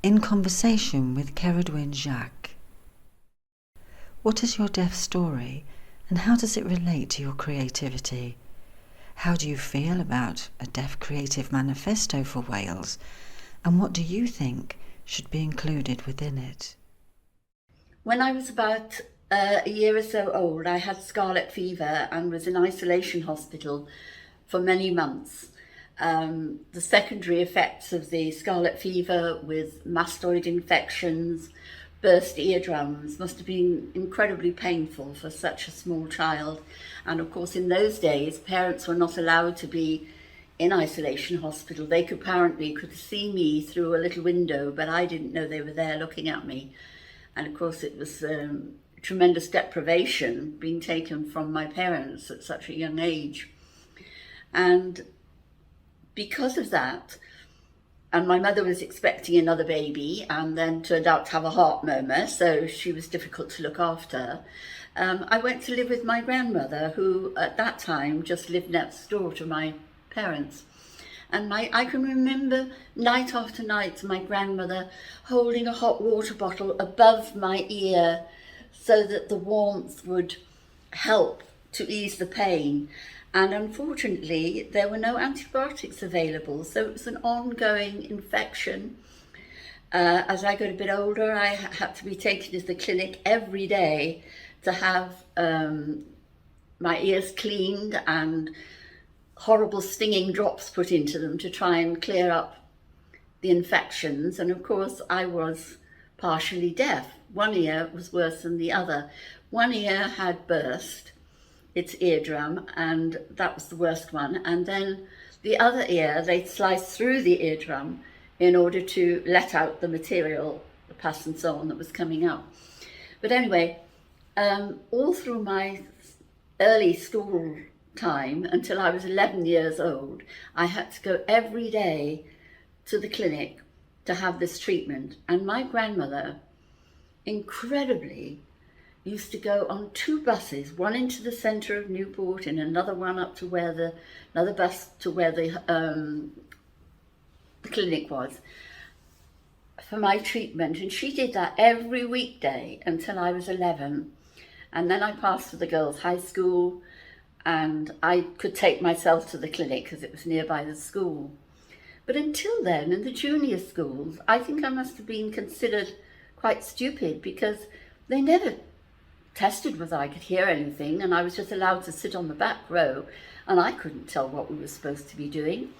in conversation with Ceredwin Jaques. What is your deaf story, and how does it relate to your creativity? How do you feel about a Deaf Creative Manifesto for Wales, and what do you think should be included within it? When I was about a year or so old, I had scarlet fever and was in isolation hospital for many months. The secondary effects of the scarlet fever with mastoid infections, burst eardrums must have been incredibly painful for such a small child. And of course, in those days, parents were not allowed to be in isolation hospital. They apparently could see me through a little window, but I didn't know they were there looking at me. And of course, it was tremendous deprivation being taken from my parents at such a young age. And because of that, and my mother was expecting another baby and then turned out to have a heart murmur, so she was difficult to look after. I went to live with my grandmother, who at that time just lived next door to my parents. And I can remember night after night my grandmother holding a hot water bottle above my ear so that the warmth would help to ease the pain. And unfortunately, there were no antibiotics available, so it was an ongoing infection. As I got a bit older, I had to be taken to the clinic every day to have my ears cleaned and horrible stinging drops put into them to try and clear up the infections. And of course, I was partially deaf. One ear was worse than the other. One ear had burst, its eardrum, and that was the worst one. And then the other ear, they sliced through the eardrum in order to let out the material, the pus and so on that was coming out. But anyway, all through my early school time until I was 11 years old, I had to go every day to the clinic to have this treatment. And my grandmother, incredibly, used to go on two buses, one into the centre of Newport and another one up to another bus to where the clinic was, for my treatment. And she did that every weekday until I was 11. And then I passed to the girls' high school, and I could take myself to the clinic because it was nearby the school. But until then, in the junior schools, I think I must have been considered quite stupid because they never tested whether I could hear anything, and I was just allowed to sit on the back row, and I couldn't tell what we were supposed to be doing.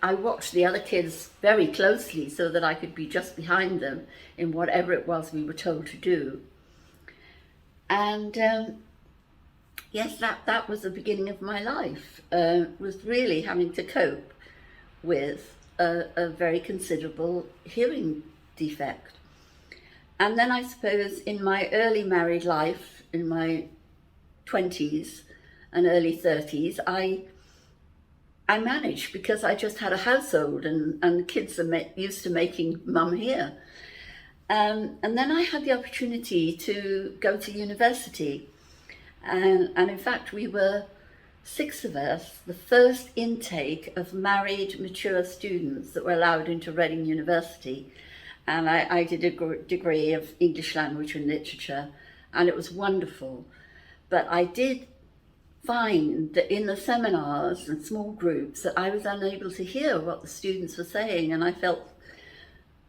I watched the other kids very closely so that I could be just behind them in whatever it was we were told to do. And yes, that was the beginning of my life, was really having to cope with a very considerable hearing defect. And then I suppose in my early married life, in my 20s and early 30s, I managed because I just had a household and the kids are used to making mum here. And then I had the opportunity to go to university. And in fact, we were 6 of us, the first intake of married, mature students that were allowed into Reading University. And I did a degree of English language and literature, and it was wonderful. But I did find that in the seminars and small groups that I was unable to hear what the students were saying, and I felt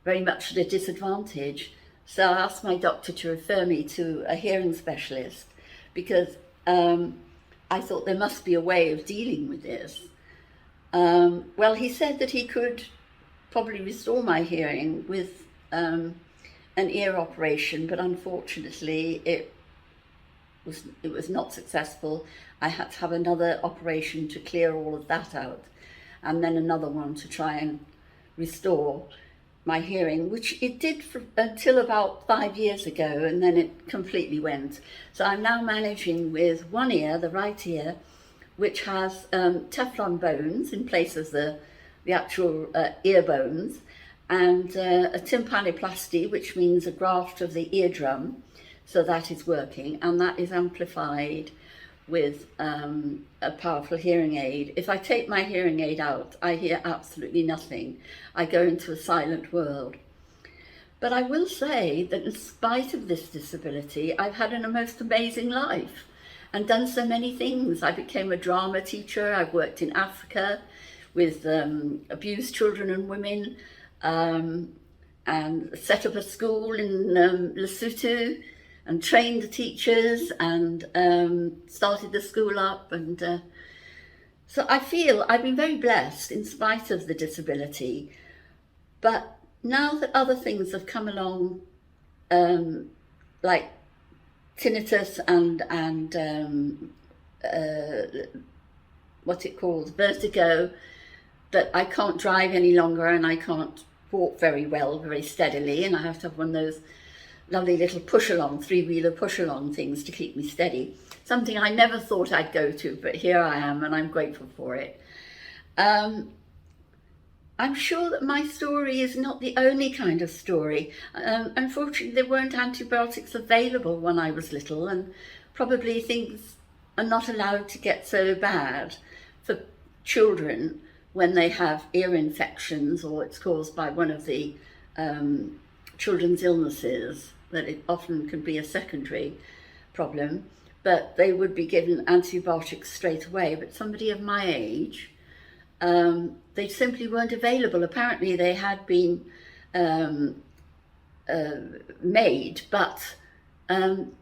very much at a disadvantage. So I asked my doctor to refer me to a hearing specialist because I thought there must be a way of dealing with this. Well, he said that he could probably restore my hearing with an ear operation, but unfortunately it was not successful. I had to have another operation to clear all of that out, and then another one to try and restore my hearing, which it did until about 5 years ago, and then it completely went. So I'm now managing with one ear, the right ear, which has Teflon bones in place of the actual ear bones, and a tympanoplasty, which means a graft of the eardrum, so that is working, and that is amplified with a powerful hearing aid. If I take my hearing aid out, I hear absolutely nothing. I go into a silent world. But I will say that in spite of this disability, I've had a most amazing life and done so many things. I became a drama teacher. I've worked in Africa with abused children and women, and set up a school in Lesotho and trained the teachers and started the school up. And so I feel I've been very blessed in spite of the disability. But now that other things have come along, like tinnitus and what it calls vertigo, that I can't drive any longer and I can't walk very well, very steadily, and I have to have one of those lovely little push-along, three-wheeler push-along things to keep me steady. Something I never thought I'd go to, but here I am and I'm grateful for it. I'm sure that my story is not the only kind of story. Unfortunately, there weren't antibiotics available when I was little, and probably things are not allowed to get so bad for children when they have ear infections, or it's caused by one of the children's illnesses, that it often can be a secondary problem. But they would be given antibiotics straight away. But somebody of my age, they simply weren't available. Apparently they had been made, but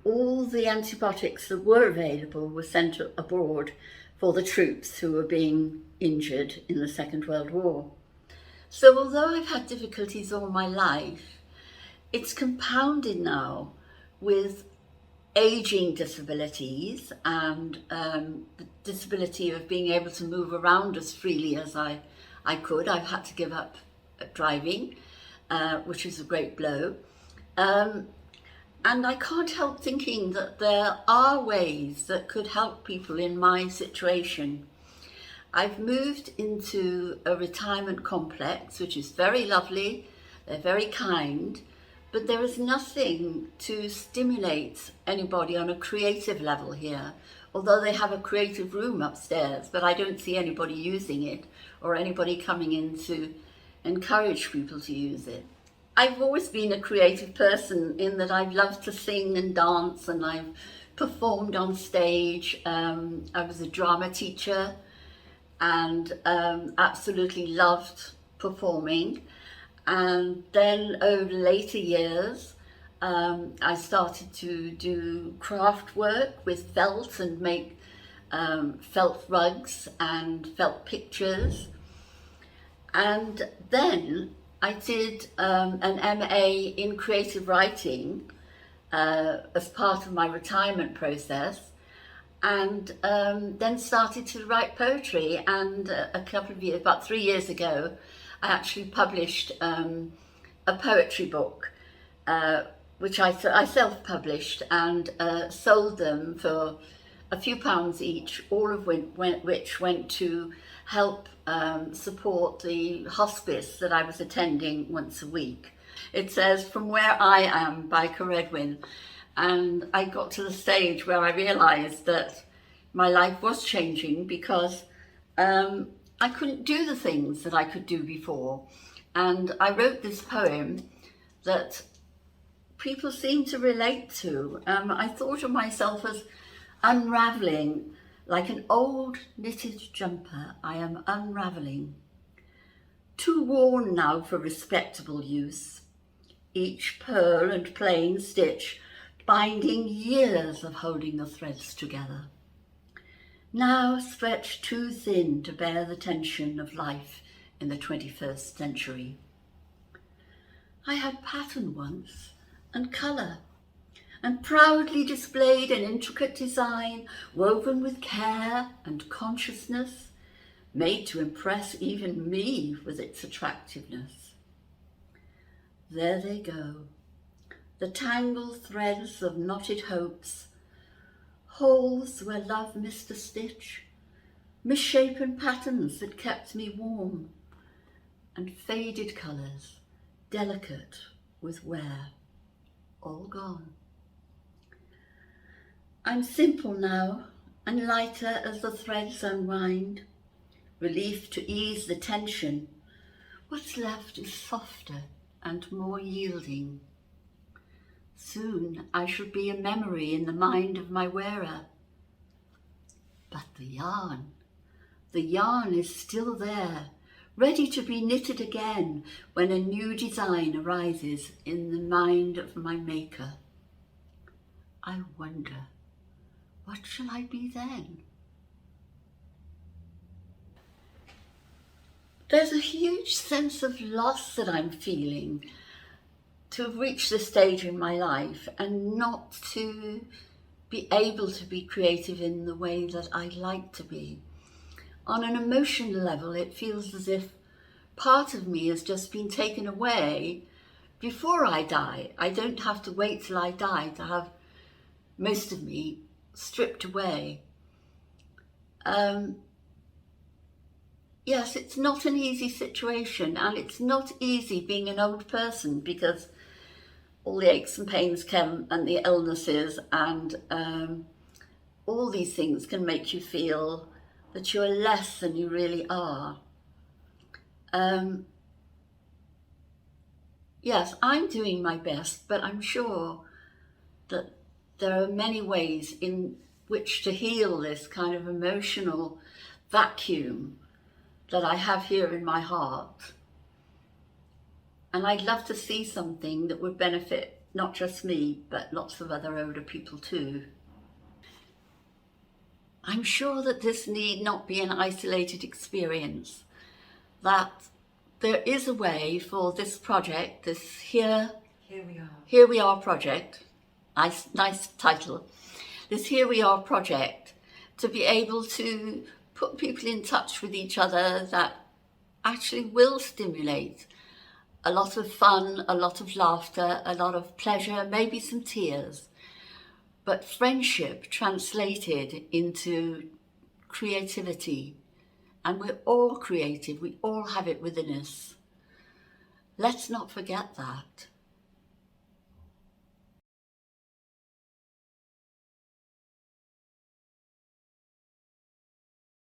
all the antibiotics that were available were sent abroad for the troops who were being injured in the Second World War. So although I've had difficulties all my life, it's compounded now with aging disabilities and the disability of being able to move around as freely as I could. I've had to give up driving, which is a great blow. And I can't help thinking that there are ways that could help people in my situation. I've moved into a retirement complex, which is very lovely. They're very kind, but there is nothing to stimulate anybody on a creative level here, although they have a creative room upstairs, but I don't see anybody using it or anybody coming in to encourage people to use it. I've always been a creative person in that I've loved to sing and dance, and I've performed on stage. I was a drama teacher and absolutely loved performing. And then over later years, I started to do craft work with felt and make felt rugs and felt pictures. And then I did an MA in creative writing as part of my retirement process, and then started to write poetry. And about 3 years ago, I actually published a poetry book, which I self-published and sold them for a few pounds each, all of which went to help support the hospice that I was attending once a week. It says, "From Where I Am" by Ceredwin. And I got to the stage where I realised that my life was changing because I couldn't do the things that I could do before. And I wrote this poem that people seem to relate to. I thought of myself as unravelling. Like an old knitted jumper, I am unravelling. Too worn now for respectable use. Each pearl and plain stitch binding years of holding the threads together. Now stretched too thin to bear the tension of life in the 21st century. I had pattern once and colour, and proudly displayed an intricate design woven with care and consciousness, made to impress even me with its attractiveness. There they go, the tangled threads of knotted hopes, holes where love missed a stitch, misshapen patterns that kept me warm, and faded colours, delicate with wear, all gone. I'm simple now, and lighter as the threads unwind, relief to ease the tension. What's left is softer and more yielding. Soon I shall be a memory in the mind of my wearer. But the yarn is still there, ready to be knitted again when a new design arises in the mind of my maker. I wonder, what shall I be then? There's a huge sense of loss that I'm feeling to have reached this stage in my life and not to be able to be creative in the way that I'd like to be. On an emotional level, it feels as if part of me has just been taken away before I die. I don't have to wait till I die to have most of me stripped away. Yes, it's not an easy situation, and it's not easy being an old person because all the aches and pains come and the illnesses and all these things can make you feel that you're less than you really are. Yes, I'm doing my best, but I'm sure that there are many ways in which to heal this kind of emotional vacuum that I have here in my heart. And I'd love to see something that would benefit not just me, but lots of other older people too. I'm sure that this need not be an isolated experience, that there is a way for this project, this Here We Are project, nice title, this Here We Are project, to be able to put people in touch with each other that actually will stimulate a lot of fun, a lot of laughter, a lot of pleasure, maybe some tears, but friendship translated into creativity. And we're all creative, we all have it within us. Let's not forget that.